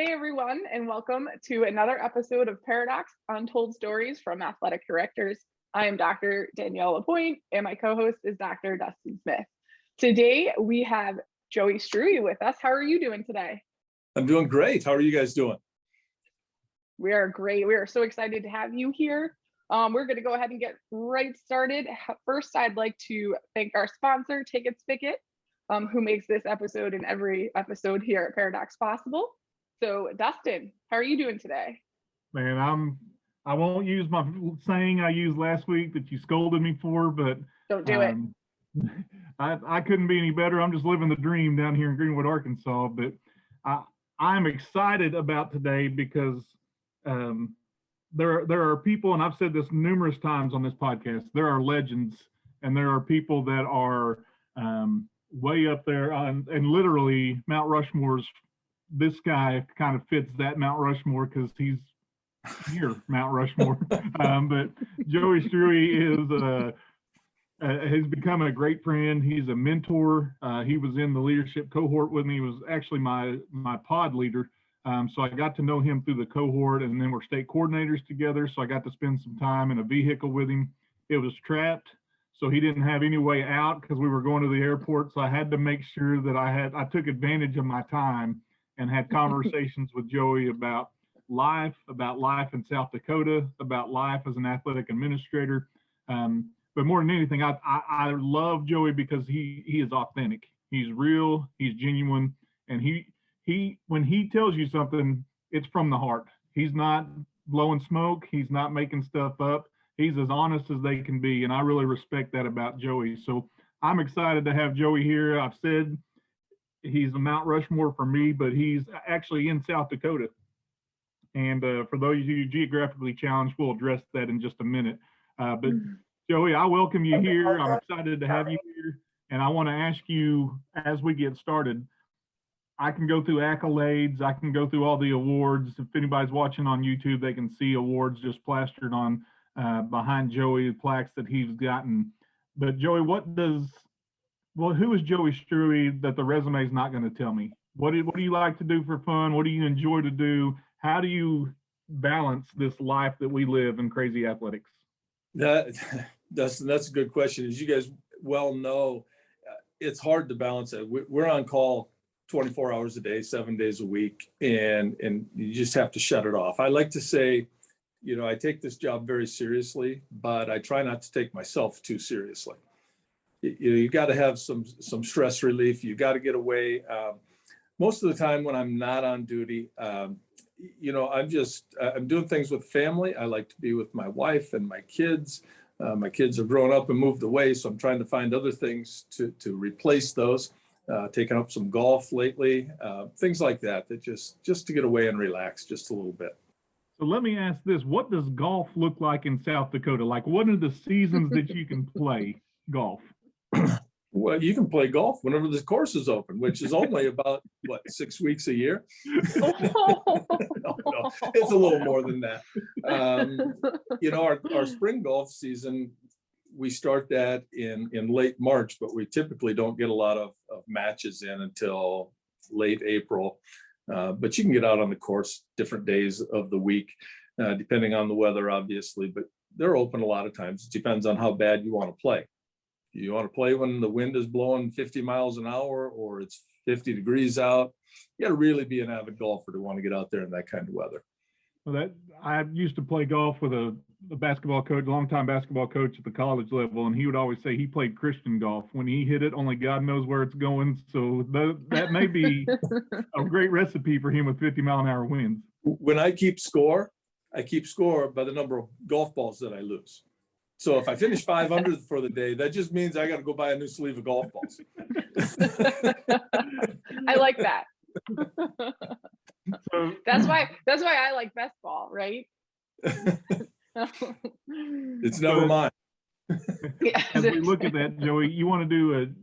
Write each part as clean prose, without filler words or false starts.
Hey everyone, and welcome to another episode of Paradox Untold Stories from Athletic Directors. I am Dr. Danielle Lapointe, and my co-host is Dr. Dustin Smith. Today we have Joey Struwe with us. How are you doing today? I'm doing great. How are you guys doing? We are great. We are so excited to have you here. We're going to go ahead and get right started. First, I'd like to thank our sponsor, Ticket Spicket, who makes this episode and every episode here at Paradox possible. So, Dustin, how are you doing today? Man, I won't use my saying I used last week that you scolded me for, but don't do it. I couldn't be any better. I'm just living the dream down here in Greenwood, Arkansas. But I'm excited about today because there are people, and I've said this numerous times on this podcast, there are legends, and there are people that are way up there and literally Mount Rushmore's. This guy kind of fits that Mount Rushmore because he's near Mount Rushmore. But Joey Struwe has become a great friend. He's a mentor. He was in the leadership cohort with me. He was actually my pod leader. So I got to know him through the cohort, and then we're state coordinators together. So I got to spend some time in a vehicle with him. It was trapped, so he didn't have any way out because we were going to the airport. So I had to make sure that I took advantage of my time and had conversations with Joey about life in South Dakota, about life as an athletic administrator. But more than anything, I love Joey because he is authentic. He's real, he's genuine, and he when he tells you something, it's from the heart. He's not blowing smoke, he's not making stuff up. He's as honest as they can be, and I really respect that about Joey. So I'm excited to have Joey here. I've said he's a Mount Rushmore for me, but he's actually in South Dakota. And for those of you geographically challenged, we'll address that in just a minute. But Joey, I welcome you here. I'm excited to have you here. And I want to ask you, as we get started, I can go through accolades. I can go through all the awards. If anybody's watching on YouTube, they can see awards just plastered on behind Joey, the plaques that he's gotten. But Joey, who is Joey Struwe that the resume is not going to tell me? What do you like to do for fun? What do you enjoy to do? How do you balance this life that we live in crazy athletics? That's a good question. As you guys well know, it's hard to balance it. We're on call 24 hours a day, 7 days a week, and you just have to shut it off. I like to say, I take this job very seriously, but I try not to take myself too seriously. You got to have some stress relief. You got to get away. Most of the time when I'm not on duty, I'm doing things with family. I like to be with my wife and my kids. My kids are grown up and moved away, so I'm trying to find other things to replace those. Taking up some golf lately, things like that just to get away and relax just a little bit. So let me ask this: what does golf look like in South Dakota? Like, what are the seasons that you can play golf? Well, you can play golf whenever the course is open, which is only about 6 weeks a year. No, it's a little more than that. Our spring golf season, we start that in late March, but we typically don't get a lot of matches in until late April. But you can get out on the course different days of the week, depending on the weather, obviously. But they're open a lot of times. It depends on how bad you want to play. You want to play when the wind is blowing 50 miles an hour or it's 50 degrees out. You got to really be an avid golfer to want to get out there in that kind of weather. Well, I used to play golf with a basketball coach, longtime basketball coach at the college level, and he would always say he played Christian golf. When he hit it, only God knows where it's going. So that may be a great recipe for him with 50-mile-an-hour winds. When I keep score by the number of golf balls that I lose. So if I finish 500 for the day, that just means I got to go buy a new sleeve of golf balls. I like that. So, that's why I like best ball, right? It's never mine. As we look at that, Joey, you want to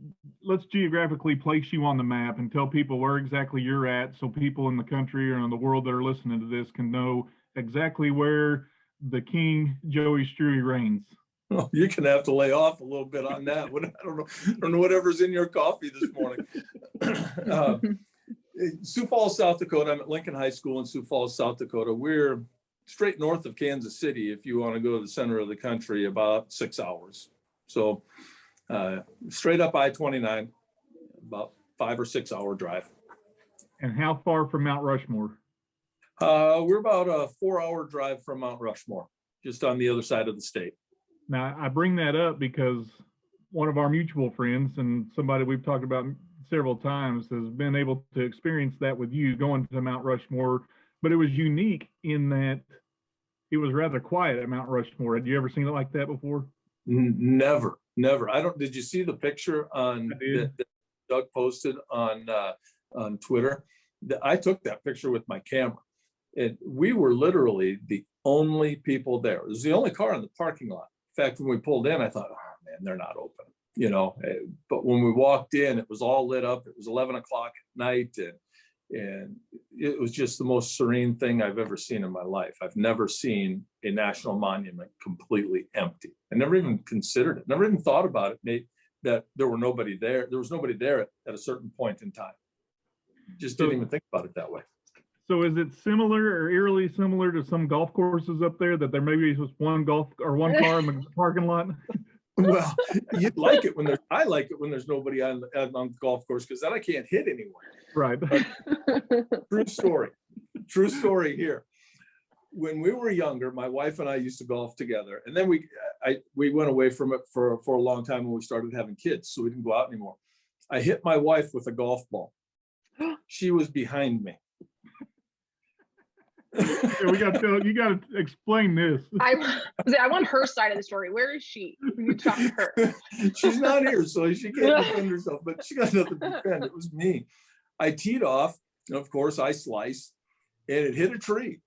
let's geographically place you on the map and tell people where exactly you're at, so people in the country or in the world that are listening to this can know exactly where the King Joey Struwe reigns. Well, you're gonna have to lay off a little bit on that. I don't know whatever's in your coffee this morning. Sioux Falls, South Dakota. I'm at Lincoln High School in Sioux Falls, South Dakota. We're straight north of Kansas City. If you want to go to the center of the country, about 6 hours. So straight up I-29, about 5 or 6 hour drive. And how far from Mount Rushmore? We're about a 4 hour drive from Mount Rushmore, just on the other side of the state. Now, I bring that up because one of our mutual friends and somebody we've talked about several times has been able to experience that with you going to Mount Rushmore, but it was unique in that it was rather quiet at Mount Rushmore. Had you ever seen it like that before? Never. Did you see the picture that Doug posted on Twitter? I took that picture with my camera. And we were literally the only people there. It was the only car in the parking lot. In fact, when we pulled in, I thought, oh man, they're not open, But when we walked in, it was all lit up. It was 11 o'clock at night, and it was just the most serene thing I've ever seen in my life. I've never seen a national monument completely empty. I never even considered it. Never even thought about it, Nate, that there was nobody there. There was nobody there at a certain point in time. Just didn't even think about it that way. So is it similar or eerily similar to some golf courses up there that there maybe is just one car in the parking lot? Well, you'd like it I like it when there's nobody on the golf course, because then I can't hit anywhere. Right. True story here. When we were younger, my wife and I used to golf together, and then we went away from it for a long time when we started having kids, so we didn't go out anymore. I hit my wife with a golf ball. She was behind me. Yeah, you got to explain this. I want her side of the story. Where is she? We need to talk to her. She's not here, so she can't defend herself, but she got nothing to defend. It was me. I teed off, and of course I sliced, and it hit a tree,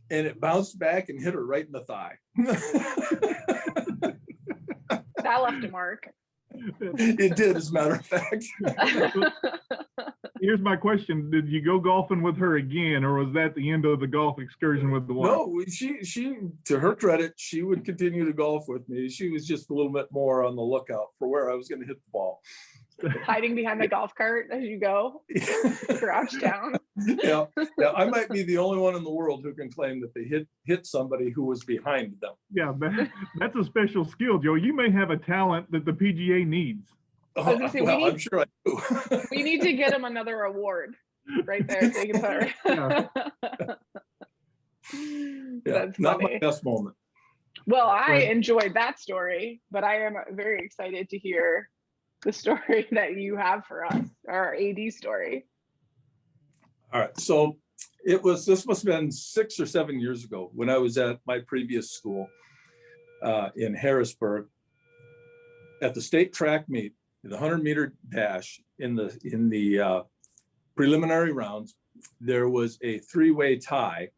and it bounced back and hit her right in the thigh. That left a mark. It did, as a matter of fact. Here's my question. Did you go golfing with her again, or was that the end of the golf excursion with the wife? No, she, to her credit, she would continue to golf with me. She was just a little bit more on the lookout for where I was going to hit the ball. Hiding behind the golf cart as you go, crouch down. Yeah, I might be the only one in the world who can claim that they hit somebody who was behind them. Yeah, that's a special skill, Joe. You may have a talent that the PGA needs. I'm sure I do. We need to get him another award right there. So you can put That's not my best moment. Well, I enjoyed that story, but I am very excited to hear the story that you have for us, our AD story. All right. So this must have been 6 or 7 years ago when I was at my previous school in Harrisburg at the state track meet. The 100-meter dash in the preliminary rounds, there was a three-way tie.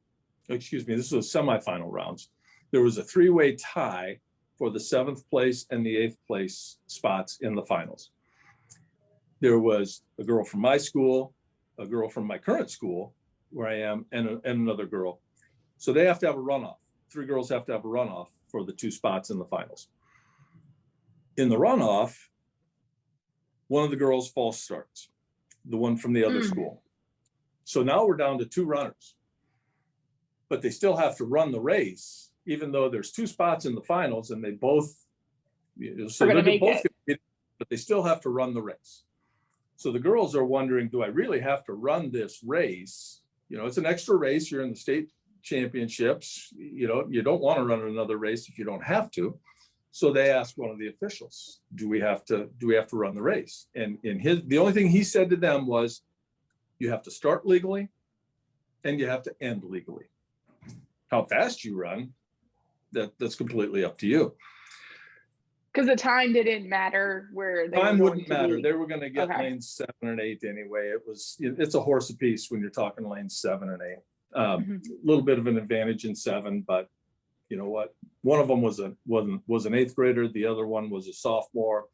Excuse me, this was semifinal rounds. There was a three-way tie for the 7th place and the 8th place spots in the finals. There was a girl from my school, a girl from my current school where I am, and another girl. So they have to have a runoff. 3 girls have to have a runoff for the 2 spots in the finals. In the runoff, one of the girls false starts, the one from the other school. So now we're down to 2 runners, but they still have to run the race, even though there's 2 spots in the finals and they both, so they're both, but they still have to run the race. So the girls are wondering, do I really have to run this race? It's an extra race. You're in the state championships. You don't want to run another race if you don't have to. So they asked one of the officials, do we have to run the race? And the only thing he said to them was, you have to start legally and you have to end legally. How fast you run, that's completely up to you. Because the time didn't matter where they time were wouldn't matter. They were going to get lanes 7 and 8 anyway. It's a horse apiece when you're talking lanes 7 and 8. A little bit of an advantage in 7, but you know what? One of them was an 8th grader. The other one was a sophomore.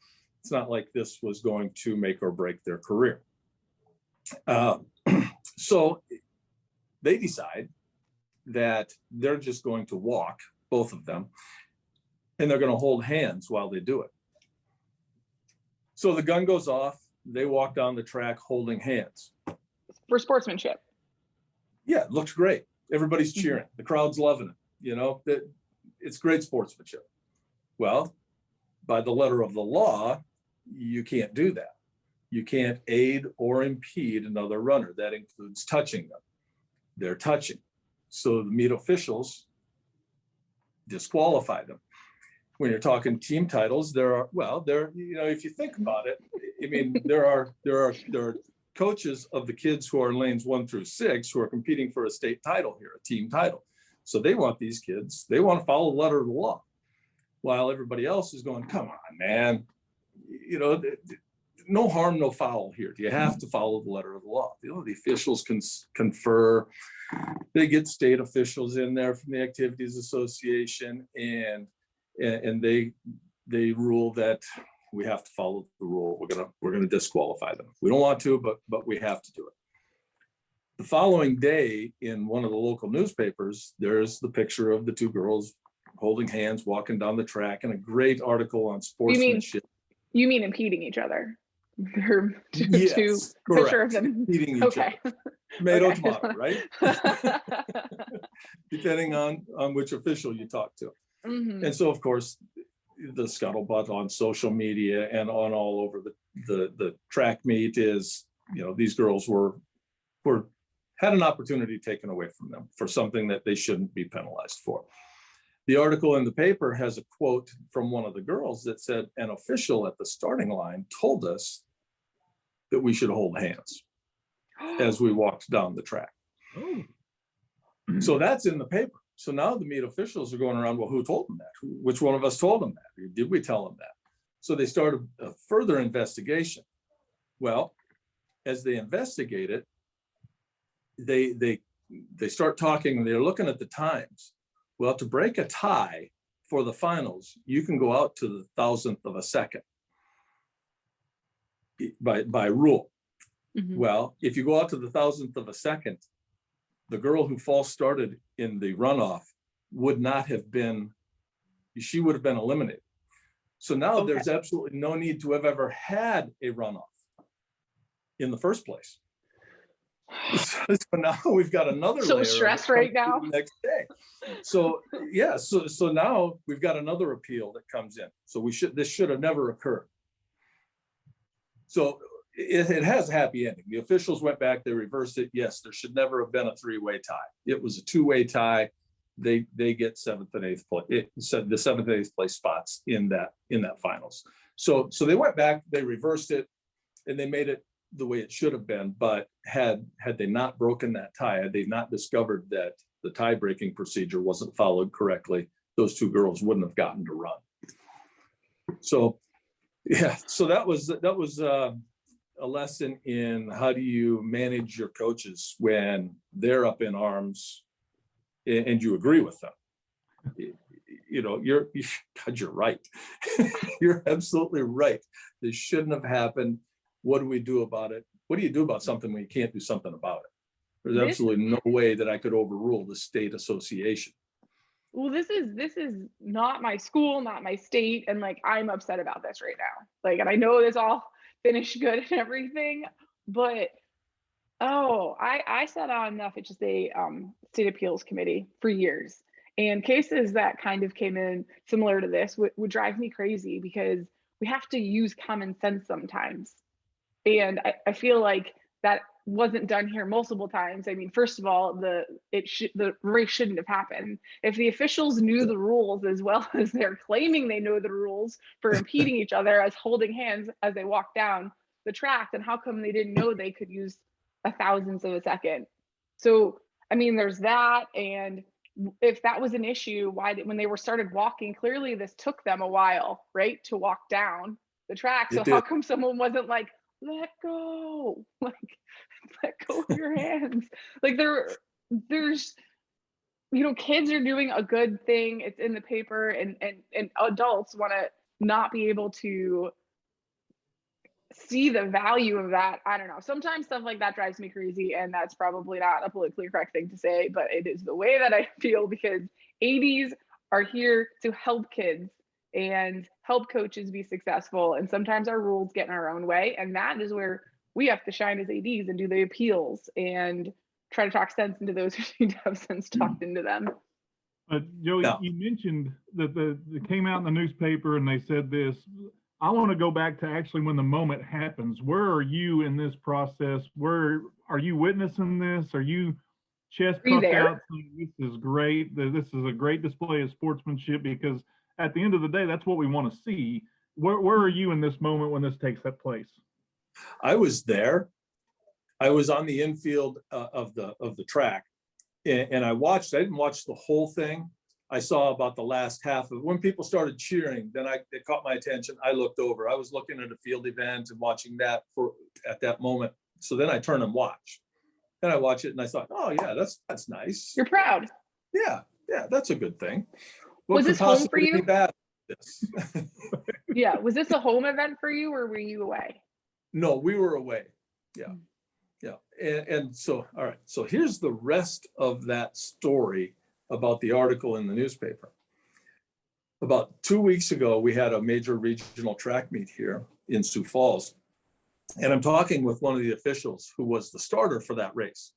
It's not like this was going to make or break their career. So they decide that they're just going to walk, both of them, and they're going to hold hands while they do it. So the gun goes off. They walk down the track holding hands. for sportsmanship. Yeah, it looks great. Everybody's cheering. The crowd's loving it. You know, that it's great sportsmanship. Well, by the letter of the law, you can't do that. You can't aid or impede another runner. That includes touching them. They're touching. So the meet officials disqualify them. When you're talking team titles, if you think about it, I mean, there are coaches of the kids who are in lanes 1 through 6 who are competing for a state title here, a team title. So they want these kids, they want to follow the letter of the law, while everybody else is going, come on, man, no harm, no foul here. Do you have to follow the letter of the law? The officials can confer. They get state officials in there from the Activities Association, and they rule that we have to follow the rule. We're gonna disqualify them. We don't want to, but we have to do it. The following day, in one of the local newspapers, there's the picture of the two girls holding hands, walking down the track, and a great article on sportsmanship. You mean impeding each other? Yes, correct. Picture of them. Impeding each other. Tomato, right? Depending on which official you talk to. Mm-hmm. And so, of course, the scuttlebutt on social media and on all over the track meet is, these girls had an opportunity taken away from them for something that they shouldn't be penalized for. The article in the paper has a quote from one of the girls that said, an official at the starting line told us that we should hold hands as we walked down the track. Oh. So that's in the paper. So now the meet officials are going around, well, who told them that? Which one of us told them that? Did we tell them that? So they started a further investigation. Well, as they investigate it, they start talking, and they're looking at the times. Well, to break a tie for the finals, you can go out to the 1,000th of a second by rule. Mm-hmm. Well, if you go out to the 1,000th of a second, the girl who false started in the runoff would have been eliminated. So now there's absolutely no need to have ever had a runoff in the first place. So now we've got another layer. So stressed right now. Next day. So yeah, so now we've got another appeal that comes in. So this should have never occurred. So it has a happy ending. The officials went back, they reversed it. Yes, there should never have been a 3-way tie. It was a 2-way tie. They get 7th and 8th place. It said the 7th and 8th place spots in that finals. So they went back, they reversed it, and they made it the way it should have been. But had they not broken that tie, had they not discovered that the tie breaking procedure wasn't followed correctly, those two girls wouldn't have gotten to run. So yeah, so that was a lesson in how do you manage your coaches when they're up in arms and you agree with them. You're right. You're absolutely right. This shouldn't have happened. What do we do about it? What do you do about something when you can't do something about it? There's absolutely no way that I could overrule the state association. Well, this is not my school, not my state, and I'm upset about this right now. And I know this all finished good and everything, but I sat on the FHSA state appeals committee for years, and cases that kind of came in similar to this would drive me crazy, because we have to use common sense sometimes, and I feel like that wasn't done here multiple times. I mean, first of all, the race shouldn't have happened. If the officials knew the rules as well as they're claiming they know the rules for impeding each other as holding hands as they walk down the track, then how come they didn't know they could use 1,000th of a second? So, I mean, there's that. And if that was an issue, when they started walking, clearly this took them a while, right, to walk down the track. So how come someone wasn't like, let go, let go of your hands? There's kids are doing a good thing. It's in the paper, and adults want to not be able to see the value of that. I don't know. Sometimes stuff like that drives me crazy, and that's probably not a politically correct thing to say, but it is the way that I feel, because ADs are here to help kids and help coaches be successful. And sometimes our rules get in our own way. And that is where we have to shine as ADs and do the appeals and try to talk sense into those who need to have sense talked into them. But Joey, Yeah. you mentioned that it came out in the newspaper and they said this. I want to go back to actually when the moment happens. Where are you in this process? Where are you witnessing this? Are you chest Are you puffed there? out saying, this is great, this is a great display of sportsmanship? Because at the end of the day, that's what we want to see. Where are you in this moment when this takes that place? I was there. I was on the infield of the track, and I watched. I didn't watch the whole thing. I saw about the last half of it. When people started cheering, then it caught my attention. I looked over. I was looking at a field event and watching that at that moment. So then I turned and watched. Then I watched it and I thought, oh yeah, that's nice. You're proud. Yeah, that's a good thing. What Was could this home for possibly you? be bad about this? Yeah. Was this a home event for you, or were you away? No, we were away. Yeah. And so, all right. So here's the rest of that story about the article in the newspaper. About 2 weeks ago, we had a major regional track meet here in Sioux Falls. And I'm talking with one of the officials who was the starter for that race.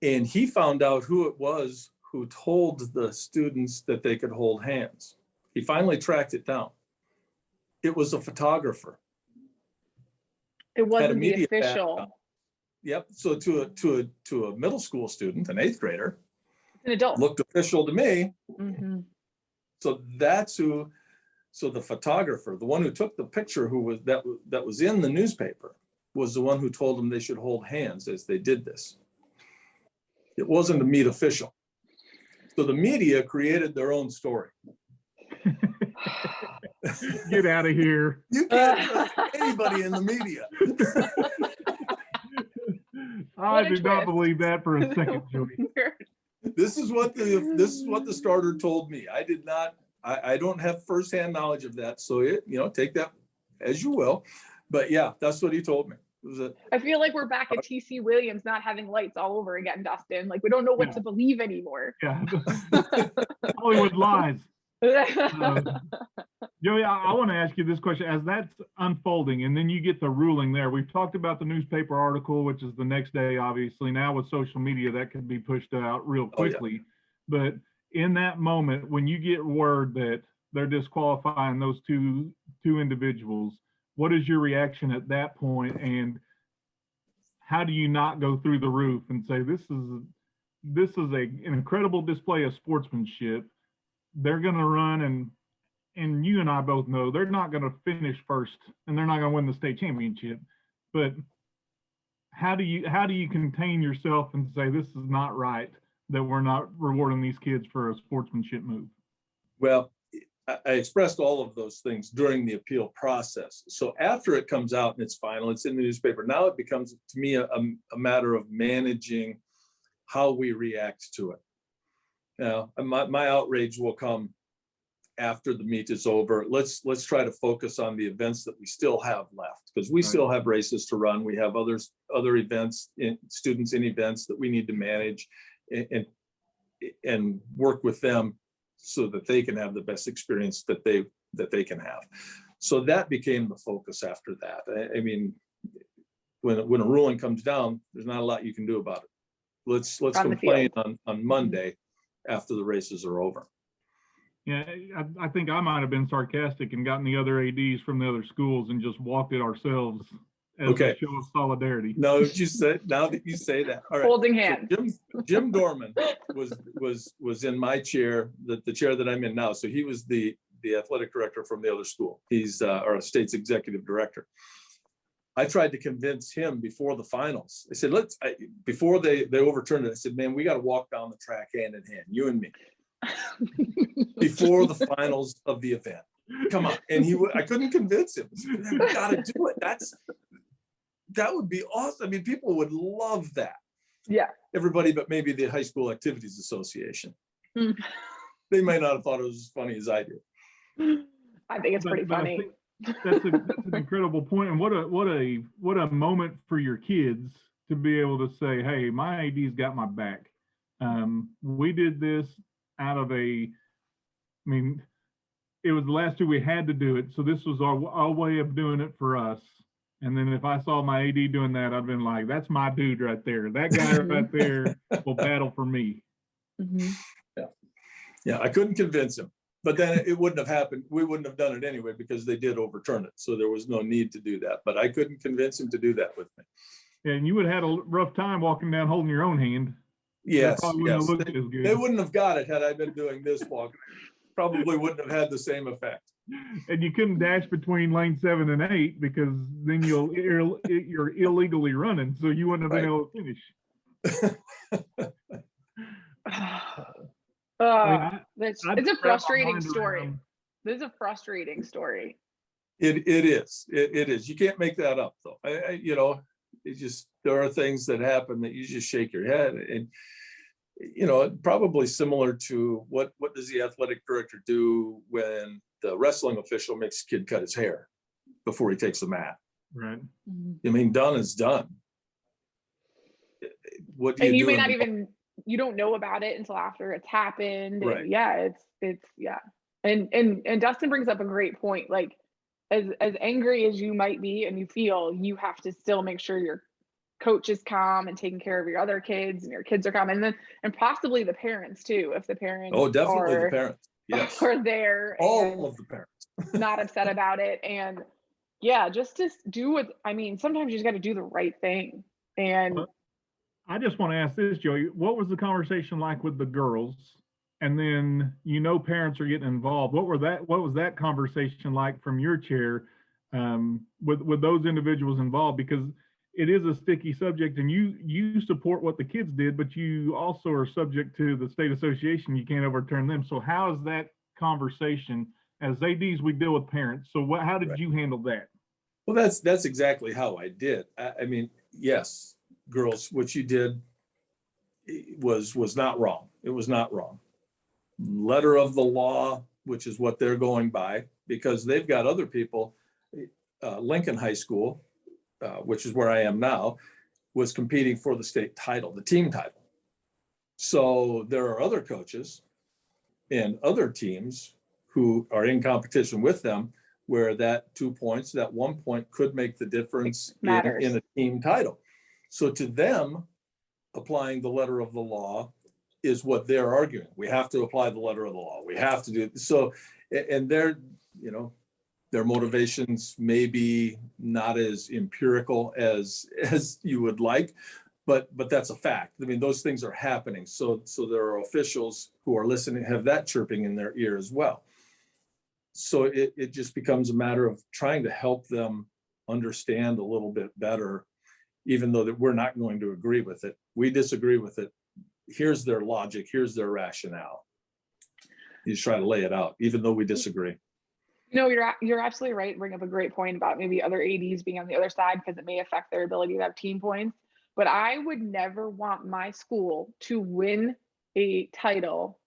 And he found out who it was who told the students that they could hold hands. He finally tracked it down. It was a photographer. It wasn't the media official. background. Yep. So to a middle school student, an 8th grader, An adult. looked official to me. Mm-hmm. So that's who. So the photographer, the one who took the picture, that was in the newspaper, was the one who told them they should hold hands as they did this. It wasn't a meet official. So the media created their own story. Get out of here. You can't trust anybody in the media. I What a do not twist. believe that for a second, Joey. This is what the starter told me. I did not. I don't have firsthand knowledge of that. So take that as you will. But yeah, that's what he told me. I feel like we're back at TC Williams not having lights all over again, Dustin. Like we don't know what to believe anymore. Yeah. Hollywood lies. Joey, I want to ask you this question. As that's unfolding and then you get the ruling there, we've talked about the newspaper article, which is the next day, obviously. Now with social media, that could be pushed out real quickly. But in that moment, when you get word that they're disqualifying those two individuals, what is your reaction at that point? And how do you not go through the roof and say, this is an incredible display of sportsmanship? They're going to run, and you and I both know they're not going to finish first and they're not going to win the state championship. But how do you contain yourself and say, this is not right, that we're not rewarding these kids for a sportsmanship move? Well, I expressed all of those things during the appeal process. So after it comes out and it's final, it's in the newspaper. Now it becomes, to me, a matter of managing how we react to it. Now, my outrage will come after the meet is over. Let's try to focus on the events that we still have left, because we still have races to run. We have other events, students in events that we need to manage and work with them so that they can have the best experience that they can have. So that became the focus after that. I mean, when a ruling comes down, there's not a lot you can do about it. Let's complain on Monday after the races are over. Yeah, I think I might have been sarcastic and gotten the other ADs from the other schools and just walked it ourselves as a show of solidarity. Now that you say that, all right. Holding hands. So Jim Dorman was in my chair, the chair that I'm in now. So he was the athletic director from the other school. He's our state's executive director. I tried to convince him before the finals. I said, before they overturned it, I said, man, we got to walk down the track hand in hand, you and me, before the finals of the event. Come on. And I couldn't convince him. I said, man, we got to do it. That would be awesome. I mean, people would love that. Yeah. Everybody but maybe the High School Activities Association. Mm. They might not have thought it was as funny as I did. I think it's pretty funny. That's an incredible point. And what a moment for your kids to be able to say, hey, my AD's got my back. We did this out of it was the last two we had to do it. So this was our way of doing it for us. And then if I saw my AD doing that, I'd been like, that's my dude right there. That guy right there will battle for me. Mm-hmm. Yeah, I couldn't convince him, but then it wouldn't have happened. We wouldn't have done it anyway because they did overturn it. So there was no need to do that, but I couldn't convince him to do that with me. And you would have had a rough time walking down holding your own hand. Yes, probably wouldn't yes. have looked as good. They wouldn't have got it had I been doing this walk. Probably wouldn't have had the same effect. And you couldn't dash between lane 7 and 8 because then you're illegally running, so you wouldn't have been able to finish. It's a frustrating story. This is a frustrating story. It is. It is. You can't make that up, though. There are things that happen that you just shake your head, and probably similar to what does the athletic director do when the wrestling official makes a kid cut his hair before he takes the mat? Right. I mean, done is done. What do you and you do may not even, you don't know about it until after it's happened. Right. And yeah, it's yeah. And Dustin brings up a great point. Like, as angry as you might be and you feel, you have to still make sure your coach is calm and taking care of your other kids, and your kids are calm, and possibly the parents too, if the parents definitely the parents, yes, are there, all of the parents not upset about it. And yeah, just to do what, sometimes you just got to do the right thing. And I just want to ask this, Joey, what was the conversation like with the girls? And then, parents are getting involved. What was that conversation like from your chair, with those individuals involved? Because it is a sticky subject, and you support what the kids did, but you also are subject to the state association. You can't overturn them. So how is that conversation? As ADs, we deal with parents. So how did you handle that? Well, that's exactly how I did. Yes, girls, what you did was not wrong. It was not wrong. Letter of the law, which is what they're going by, because they've got other people. Lincoln High School, which is where I am now, was competing for the state title, the team title. So there are other coaches and other teams who are in competition with them, where that 2 points, that 1 point could make the difference in a team title. So to them, applying the letter of the law is what they're arguing. We have to apply the letter of the law. We have to do it. So, and their motivations may be not as empirical as you would like, but that's a fact. Those things are happening. So there are officials who are listening, have that chirping in their ear as well. So it just becomes a matter of trying to help them understand a little bit better, even though that we're not going to agree with it. We disagree with it. Here's their logic. Here's their rationale. You just try to lay it out, even though we disagree. You're absolutely right. Bring up a great point about maybe other ADs being on the other side, because it may affect their ability to have team points. But I would never want my school to win a title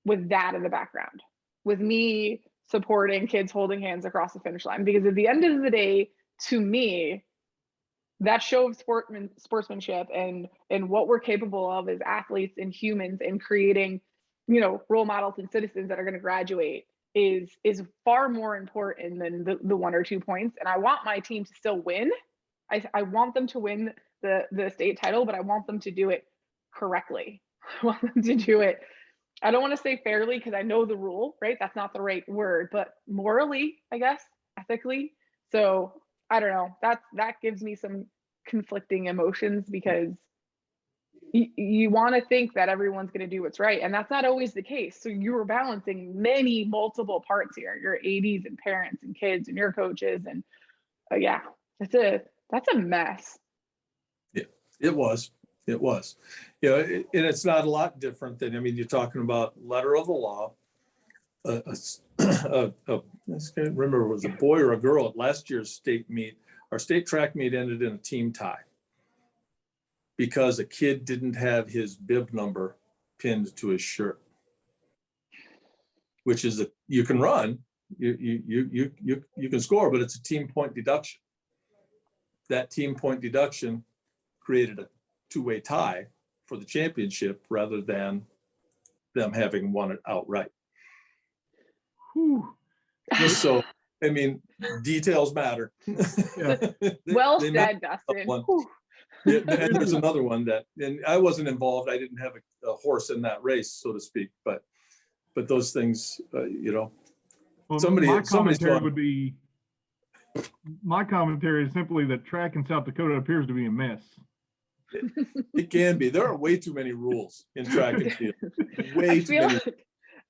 with that in the background, with me supporting kids holding hands across the finish line. Because at the end of the day, to me, that show of sportsmanship and what we're capable of as athletes and humans, and creating, role models and citizens that are going to graduate is far more important than the 1 or 2 points. And I want my team to still win. I want them to win the state title, but I want them to do it correctly. I want them to do it, I don't want to say fairly, because I know the rule, right? That's not the right word, but morally, I guess, ethically. So I don't know. That gives me some conflicting emotions, because you want to think that everyone's going to do what's right, and that's not always the case. So you were balancing multiple parts here: your ADs and parents and kids and your coaches, and yeah, that's a mess. Yeah, it was. And it's not a lot different than, you're talking about letter of the law. I can't remember if it was a boy or a girl at last year's state meet. Our state track meet ended in a team tie because a kid didn't have his bib number pinned to his shirt, which is you can run, you can score, but it's a team point deduction. That team point deduction created a two-way tie for the championship rather than them having won it outright. Whew. So I mean, details matter. Yeah. Well They said, matter. Dustin. One. Whew. Yeah, and there's another one that, and I wasn't involved. I didn't have a horse in that race, so to speak. But those things, Well, somebody my somebody's commentary wrong. would be, my commentary is simply that track in South Dakota appears to be a mess. It can be. There are way too many rules in track and field. Way too many.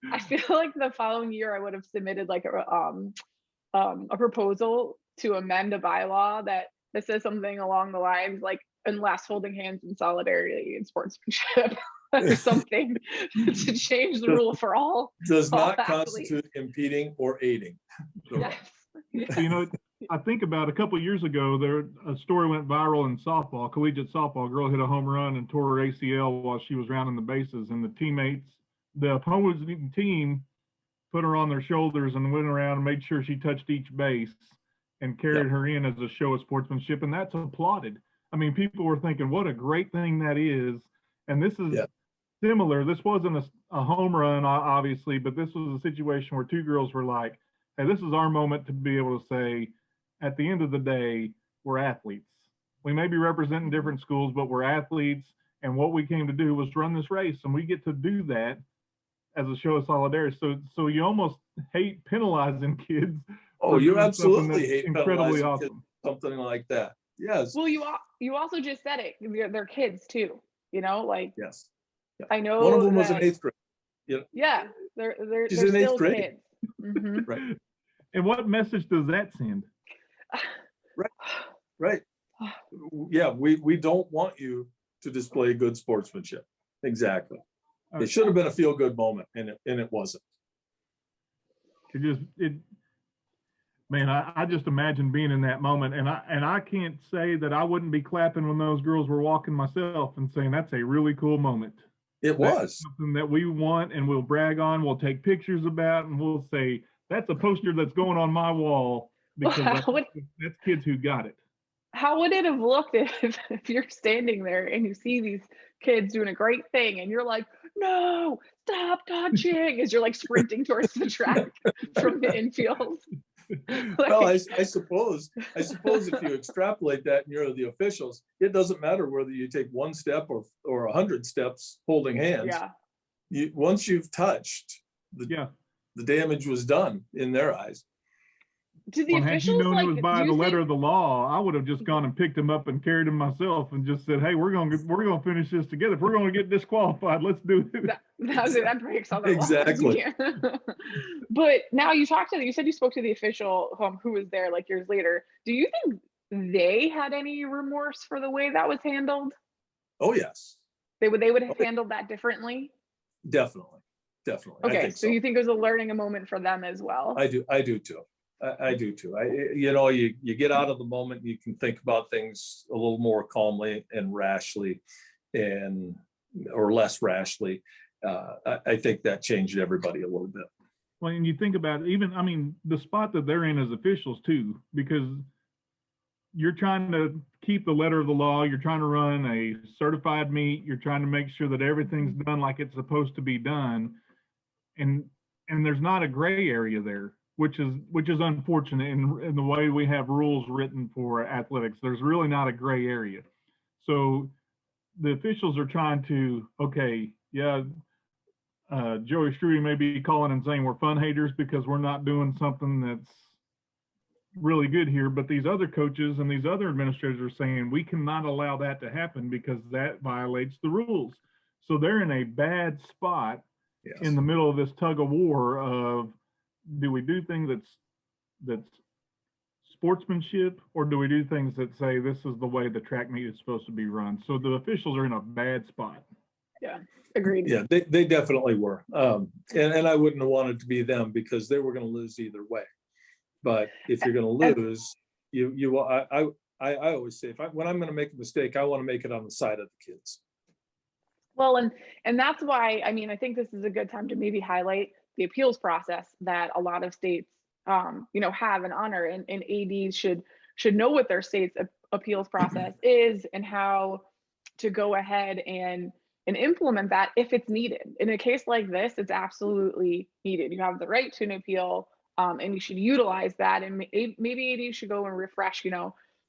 I feel like the following year I would have submitted like a proposal to amend a bylaw that says something along the lines like, unless holding hands in solidarity and sportsmanship or something, to change the rule for all. Does not athletes. constitute impeding or aiding. Yes. So, you know, I think about a couple of years ago, a story went viral in softball, collegiate softball. A girl hit a home run and tore her ACL while she was rounding the bases, and the opposing team put her on their shoulders and went around and made sure she touched each base and carried her in as a show of sportsmanship, and that's applauded. I mean, people were thinking, what a great thing that is. And this is similar. This wasn't a home run, obviously, but this was a situation where two girls were like, hey, this is our moment to be able to say, at the end of the day, we're athletes. We may be representing different schools, but we're athletes. And what we came to do was run this race, and we get to do that as a show of solidarity. So you almost hate penalizing kids. Oh, you absolutely hate incredibly penalizing awesome. kids, something like that. Yes. Well, you also just said it. They're kids too. You know, like Yes. Yeah. I know one of them was in 8th grade. Yeah, they're She's they're in 8th still grade. kids. Mhm. Right. And what message does that send? Right. Yeah, we don't want you to display good sportsmanship. Exactly. It should have been a feel-good moment, and it wasn't. Man, I just imagine being in that moment, and I can't say that I wouldn't be clapping when those girls were walking myself and saying that's a really cool moment. It was something that we want and we'll brag on, we'll take pictures about, and we'll say that's a poster that's going on my wall because that's kids who got it. How would it have looked if you're standing there and you see these kids doing a great thing and you're like, no, stop touching, as you're like sprinting towards the track from the infield? Well, I suppose if you extrapolate that and you're the officials, it doesn't matter whether you take 1 step or 100 steps holding hands. Yeah. Once you've touched, the damage was done in their eyes. Did the officials, had you known like, it was by the letter of the law, I would have just gone and picked him up and carried him myself and just said, "Hey, we're gonna finish this together. If we're gonna get disqualified, let's do it." That breaks all the exactly. laws. But now you said you spoke to the official who was there like years later. Do you think they had any remorse for the way that was handled? Oh yes. They would have handled that differently? Definitely. Okay, so you think it was a learning moment for them as well? I do too. I do too. You get out of the moment, you can think about things a little more calmly and rashly, or less rashly. I think that changed everybody a little bit. Well, and you think about it, the spot that they're in as officials too, because you're trying to keep the letter of the law, you're trying to run a certified meet, you're trying to make sure that everything's done like it's supposed to be done. And there's not a gray area there, which is unfortunate in the way we have rules written for athletics. There's really not a gray area. So the officials are trying to, Joey Struwe may be calling and saying we're fun haters because we're not doing something that's really good here, but these other coaches and these other administrators are saying we cannot allow that to happen because that violates the rules. So they're in a bad spot in the middle of this tug of war of, do we do things that's sportsmanship, or do we do things that say this is the way the track meet is supposed to be run? So the officials are in a bad spot. Yeah, agreed. Yeah, they definitely were. And I wouldn't have wanted to be them because they were going to lose either way. But if you're going to lose, I always say, when I'm going to make a mistake, I want to make it on the side of the kids. Well, and that's why, I think this is a good time to maybe highlight the appeals process that a lot of states, have and honor, and ADs should know what their state's appeals process is and how to go ahead and implement that if it's needed. In a case like this, it's absolutely needed. You have the right to an appeal and you should utilize that. And maybe you should go and refresh,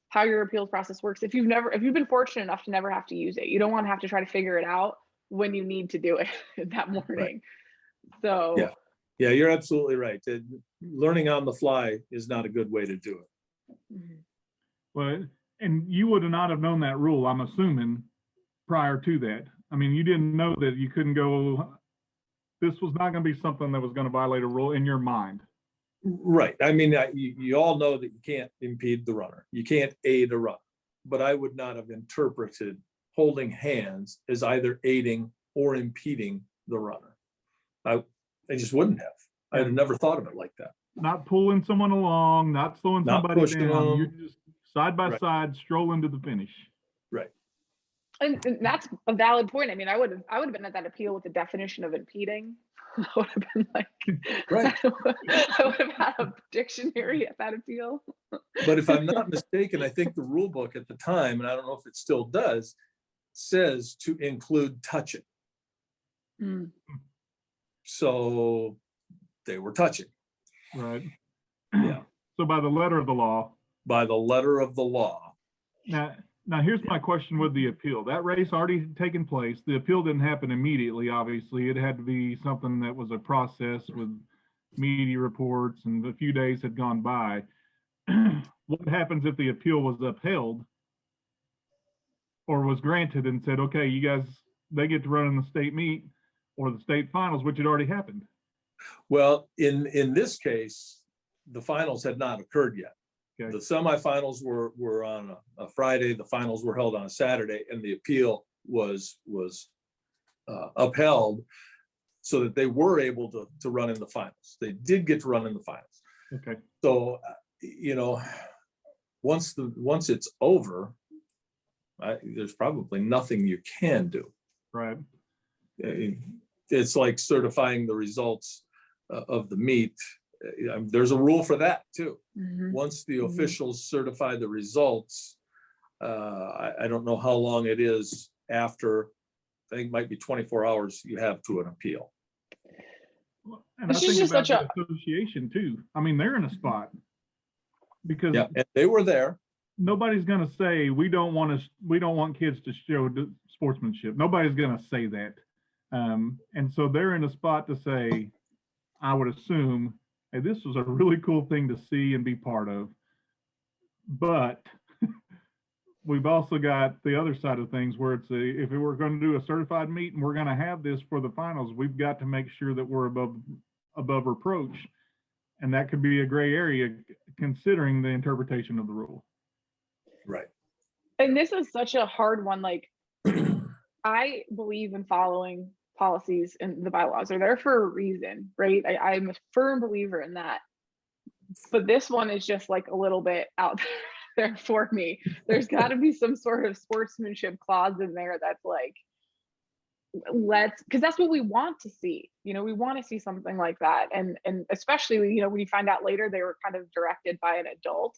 how your appeals process works. If you've been fortunate enough to never have to use it, you don't want to have to try to figure it out when you need to do it that morning. Right. So yeah, you're absolutely right. Learning on the fly is not a good way to do it. Well, and you would not have known that rule, I'm assuming, prior to that. I mean, you didn't know that you couldn't go, this was not going to be something that was going to violate a rule in your mind. Right. I mean, you all know that you can't impede the runner. You can't aid a runner. But I would not have interpreted holding hands as either aiding or impeding the runner. I just wouldn't have. I'd have never thought of it like that. Not pulling someone along, not slowing Not somebody pushing down. them. You're just side by Right. side, strolling to the finish. Right. And that's a valid point. I mean, I would have been at that appeal with the definition of impeding. I would have been like, Right. I would have had a dictionary at that appeal. But if I'm not mistaken, I think the rule book at the time, and I don't know if it still does, says to include touching. Mm. So they were touching. Right. Yeah. So by the letter of the law. By the letter of the law. Now here's my question with the appeal. That race already taken place. The appeal didn't happen immediately, obviously. It had to be something that was a process with media reports, and a few days had gone by. What happens if the appeal was upheld or was granted and said, okay, you guys, they get to run in the state meet or the state finals, which had already happened? Well, in this case, the finals had not occurred yet. Okay. The semifinals were on a Friday, the finals were held on a Saturday, and the appeal was upheld so that they were able to run in the finals. They did get to run in the finals. Okay. So, once it's over, there's probably nothing you can do. Right. It's like certifying the results of the meet. There's a rule for that too. Mm-hmm. Once the officials certify the results, I don't know how long it is after. I think it might be 24 hours you have to an appeal. And It's I think just about such the association too. I mean, they're in a spot because Yeah, and they were there. nobody's going to say we don't want kids to show sportsmanship. Nobody's going to say that, and so they're in a spot to say, I would assume, hey, this was a really cool thing to see and be part of. But we've also got the other side of things where it's if we're going to do a certified meet and we're going to have this for the finals, we've got to make sure that we're above reproach, and that could be a gray area considering the interpretation of the rule. Right. And this is such a hard one. Like, I believe in following policies, and the bylaws are there for a reason, right? I'm a firm believer in that. But this one is just like a little bit out there for me. There's got to be some sort of sportsmanship clause in there that's like, because that's what we want to see. We want to see something like that, and especially when you find out later they were kind of directed by an adult,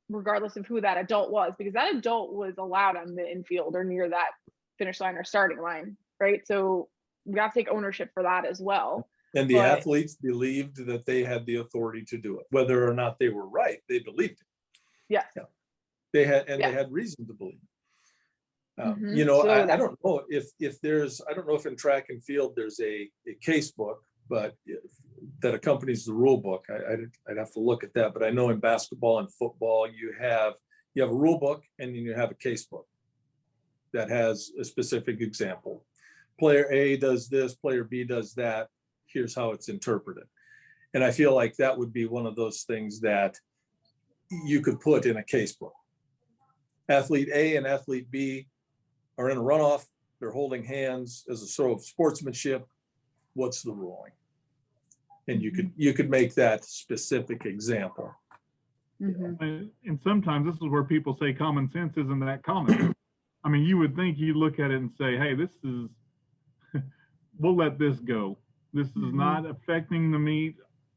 regardless of who that adult was, because that adult was allowed on the infield or near that finish line or starting line, right? So we have to take ownership for that as well. And the athletes believed that they had the authority to do it, whether or not they were right. They believed it. Yeah. They had reason to believe it. So I don't know I don't know if in track and field there's a case book, but that accompanies the rule book. I'd have to look at that, but I know in basketball and football you have a rule book and then you have a case book that has a specific example. Player A does this, player B does that. Here's how it's interpreted. And I feel like that would be one of those things that you could put in a case book. Athlete A and athlete B are in a runoff. They're holding hands as a sort of sportsmanship. What's the ruling? And you could make that specific example. Mm-hmm. And sometimes this is where people say common sense isn't that common. I mean, you would think you'd look at it and say, hey, we'll let this go. This is not affecting the meet.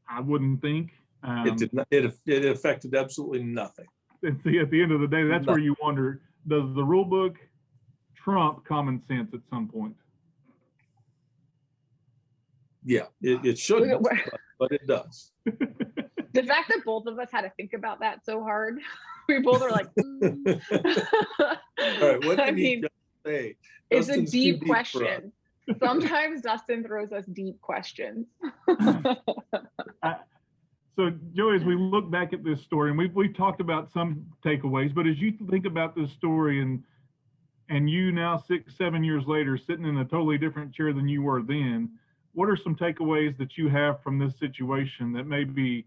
I wouldn't think. It did not. It affected absolutely nothing. And see, at the end of the day, that's where you wonder, does the rule book trump common sense at some point? Yeah, it should. but it does. The fact that both of us had to think about that so hard, we both are like, All right, what I did he mean, just say? it's Dustin's a too deep deep for us. question. Sometimes Dustin throws us deep questions. So Joey, as we look back at this story, and we've talked about some takeaways, but as you think about this story and you now 6-7 years later sitting in a totally different chair than you were then, what are some takeaways that you have from this situation that maybe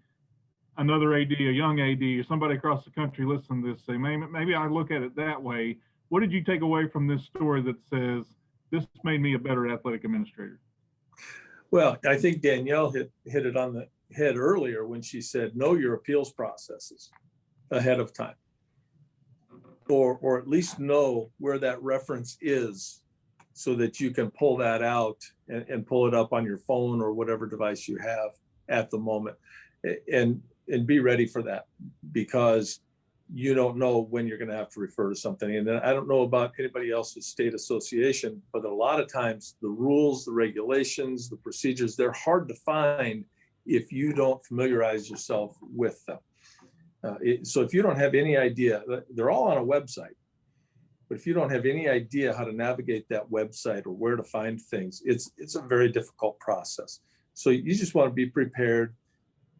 another AD, a young AD, or somebody across the country listening to this say, maybe I look at it that way. What did you take away from this story that says, this made me a better athletic administrator? Well, I think Danielle hit it on the head earlier when she said, know your appeals processes ahead of time, or at least know where that reference is so that you can pull that out and pull it up on your phone or whatever device you have at the moment, and be ready for that, because you don't know when you're going to have to refer to something. And I don't know about anybody else's state association, but a lot of times the rules, the regulations, the procedures, they're hard to find if you don't familiarize yourself with them. So if you don't have any idea, they're all on a website, but if you don't have any idea how to navigate that website or where to find things, it's a very difficult process. So you just want to be prepared,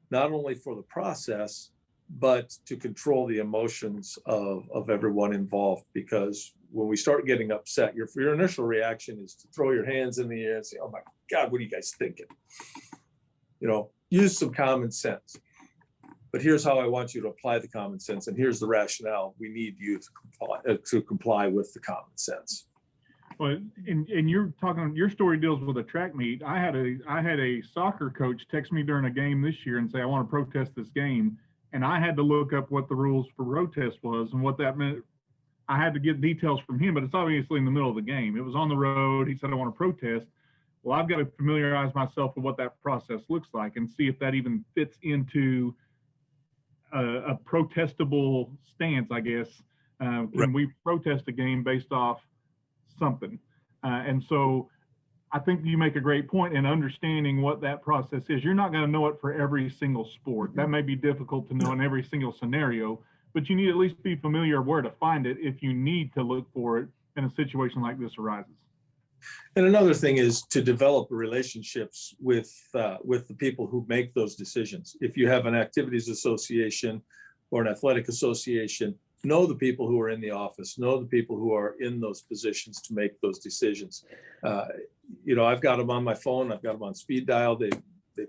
not only for the process, but to control the emotions of everyone involved. Because when we start getting upset, your initial reaction is to throw your hands in the air and say, oh my God, what are you guys thinking? Use some common sense. But here's how I want you to apply the common sense, and here's the rationale. We need you to comply with the common sense. Well, and you're talking, your story deals with a track meet. I had a soccer coach text me during a game this year and say, I want to protest this game. And I had to look up what the rules for protest was and what that meant. I had to get details from him, but it's obviously in the middle of the game. It was on the road. He said, I want to protest. Well, I've got to familiarize myself with what that process looks like and see if that even fits into a protestable stance, I guess. Can we protest a game based off something? And so I think you make a great point in understanding what that process is. You're not going to know it for every single sport. That may be difficult to know in every single scenario, but you need to at least be familiar where to find it if you need to look for it in a situation like this arises. And another thing is to develop relationships with the people who make those decisions. If you have an activities association or an athletic association, know the people who are in the office, know the people who are in those positions to make those decisions. I've got them on my phone, I've got them on speed dial. They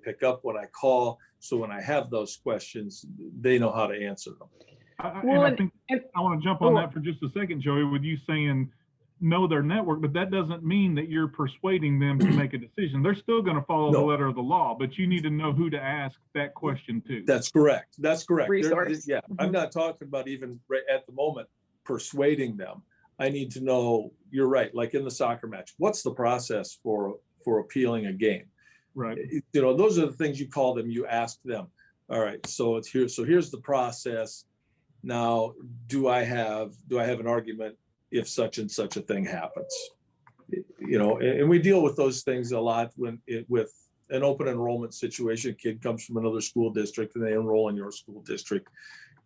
pick up when I call. So when I have those questions, they know how to answer them. I want to jump on that for just a second, Joey, with you saying know their network, but that doesn't mean that you're persuading them to make a decision. They're still going to follow the letter of the law, but you need to know who to ask that question to. That's correct. Resource. I'm not talking about even right at the moment persuading them. I need to know, you're right, like in the soccer match, what's the process for appealing a game? Right. Those are the things you call them, you ask them. All right, so it's here. So here's the process. Now, do I have an argument if such and such a thing happens? And we deal with those things a lot with an open enrollment situation. A kid comes from another school district and they enroll in your school district.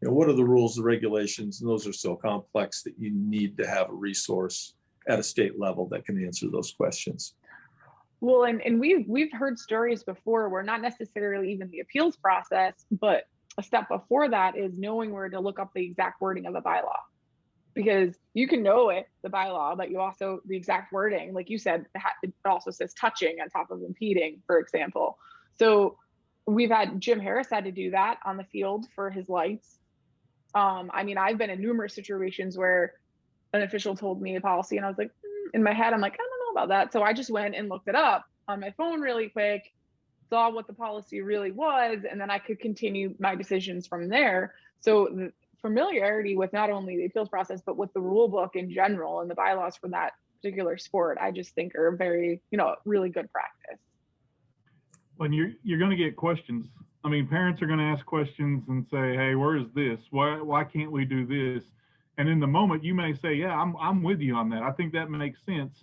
What are the rules, the regulations? And those are so complex that you need to have a resource at a state level that can answer those questions. Well, and we've heard stories before where not necessarily even the appeals process, but a step before that is knowing where to look up the exact wording of the bylaw. Because you can know the bylaw, but you also, the exact wording, like you said, it also says touching on top of impeding, for example. So we've had Jim Harris had to do that on the field for his lights. I've been in numerous situations where an official told me a policy and I was like, in my head, I'm like, I don't know about that. So I just went and looked it up on my phone really quick, saw what the policy really was, and then I could continue my decisions from there. So the familiarity with not only the appeals process, but with the rule book in general and the bylaws for that particular sport, I just think are very, really good practice. When you're going to get questions. Parents are going to ask questions and say, hey, where is this? Why can't we do this? And in the moment you may say, yeah, I'm with you on that. I think that makes sense.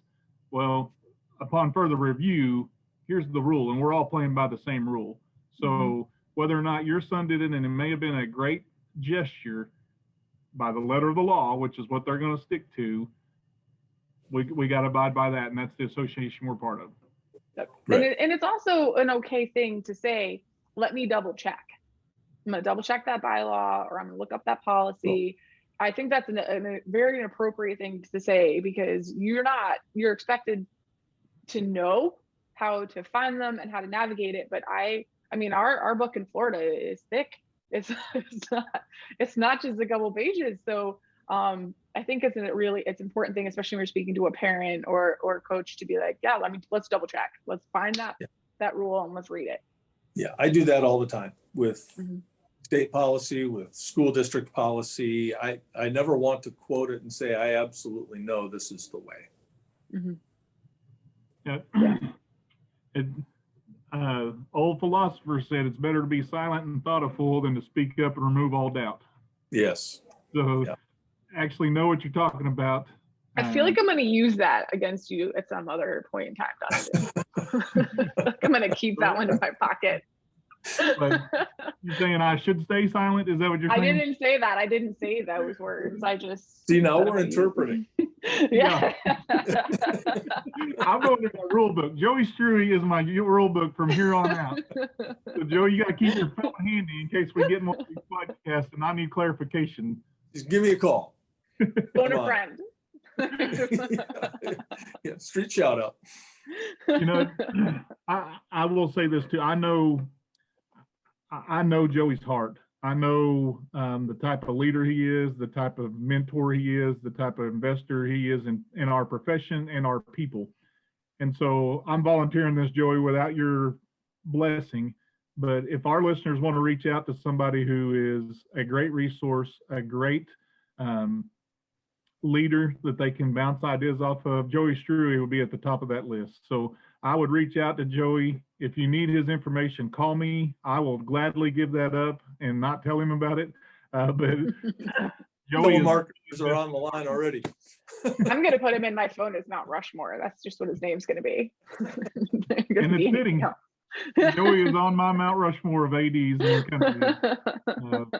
Well, upon further review, here's the rule, and we're all playing by the same rule. So whether or not your son did it, and it may have been a great gesture by the letter of the law, which is what they're going to stick to, we got to abide by that, and that's the association we're part of. Yep. Right. And it's also an okay thing to say, let me double check. I'm going to double check that bylaw, or I'm going to look up that policy. I think that's a very inappropriate thing to say, because you're expected to know how to find them and how to navigate it. But I mean, our book in Florida is thick. It's not just a couple pages. So I think it's it's important thing, especially when you're speaking to a parent or a coach, to be like, yeah, let's double check. Let's find that rule and let's read it. Yeah, I do that all the time with state policy, with school district policy. I never want to quote it and say, I absolutely know this is the way. Old philosopher said it's better to be silent and thought a fool than to speak up and remove all doubt. Yes. So actually know what you're talking about. I feel like I'm going to use that against you at some other point in time, Dustin. I'm going to keep that one in my pocket. But you're saying I should stay silent? Is that what you're saying? I didn't say that. I didn't say those words. I just see, now we're interpreting. Yeah. I'm going to my rule book. Joey Struwe is my rule book from here on out. So Joe, you got to keep your phone handy in case we get more of these podcasts and I need clarification. Just give me a call. Phone a friend. Yeah, street shout out. You know, I will say this too. I know Joey's heart. I know the type of leader he is, the type of mentor he is, the type of investor he is in our profession and our people. And so I'm volunteering this, Joey, without your blessing. But if our listeners want to reach out to somebody who is a great resource, a great leader that they can bounce ideas off of, Joey Struwe will be at the top of that list. So I would reach out to Joey. If you need his information, call me. I will gladly give that up and not tell him about it. But Joey marketers are on the line already. I'm going to put him in my phone as Mount Rushmore. That's just what his name's going to be. And it's fitting. Joey is on my Mount Rushmore of ADs in the country.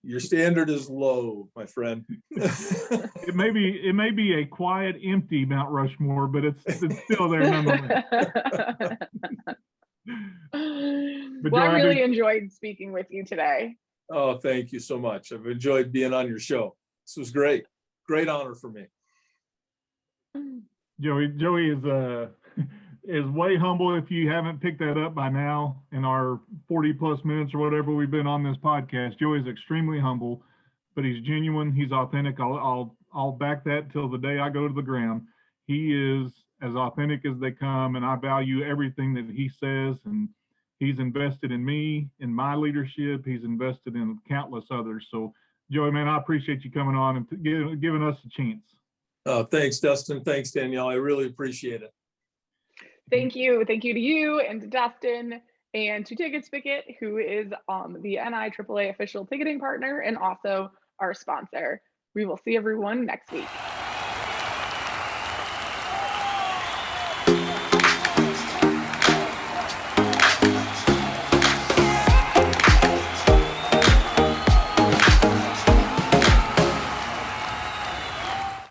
Your standard is low, my friend. It may be a quiet, empty Mount Rushmore, but it's still there nonetheless. Well, I really enjoyed speaking with you today. Oh, thank you so much. I've enjoyed being on your show. This was great. Great honor for me. Joey is way humble. If you haven't picked that up by now in our 40 plus minutes or whatever we've been on this podcast, Joey is extremely humble, but he's genuine. He's authentic. I'll back that till the day I go to the ground. He is as authentic as they come, and I value everything that he says. And he's invested in me, in my leadership. He's invested in countless others. So, Joey, man, I appreciate you coming on and giving us a chance. Thanks, Dustin. Thanks, Danielle. I really appreciate it. Thank you. Thank you to you and to Dustin and to Ticket Spigot, who is the NIAAA official ticketing partner and also our sponsor. We will see everyone next week.